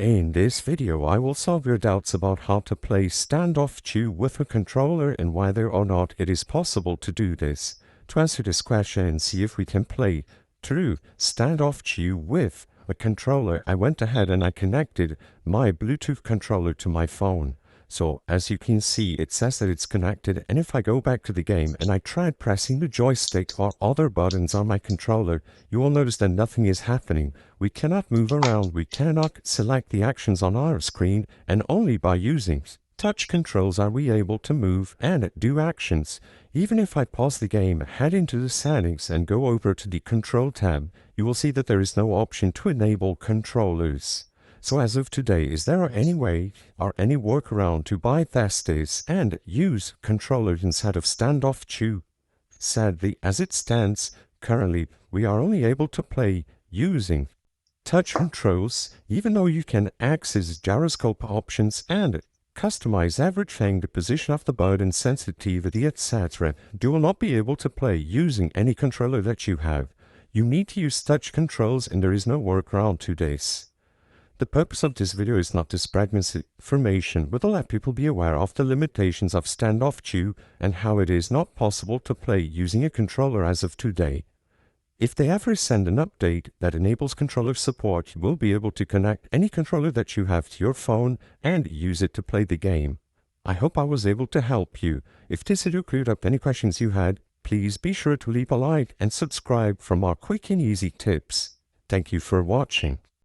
In this video, I will solve your doubts about how to play Standoff 2 with a controller and whether or not it is possible to do this. To answer this question and see if we can play through Standoff 2 with a controller, I went ahead and I connected my Bluetooth controller to my phone. So as you can see, it says that it's connected, and if I go back to the game and I tried pressing the joystick or other buttons on my controller, you will notice that nothing is happening. We cannot move around, we cannot select the actions on our screen, and only by using touch controls are we able to move and do actions. Even if I pause the game, head into the settings and go over to the control tab, you will see that there is no option to enable controllers. So as of today, is there any way or any workaround to bypass this and use controllers instead of Standoff 2? Sadly, as it stands, currently we are only able to play using touch controls, even though you can access gyroscope options and customize everything, the position of the button, sensitivity, etc. You will not be able to play using any controller that you have. You need to use touch controls, and there is no workaround to this. The purpose of this video is not to spread misinformation, but to let people be aware of the limitations of Standoff 2 and how it is not possible to play using a controller as of today. If they ever send an update that enables controller support, you will be able to connect any controller that you have to your phone and use it to play the game. I hope I was able to help you. If this video cleared up any questions you had, please be sure to leave a like and subscribe for more quick and easy tips. Thank you for watching.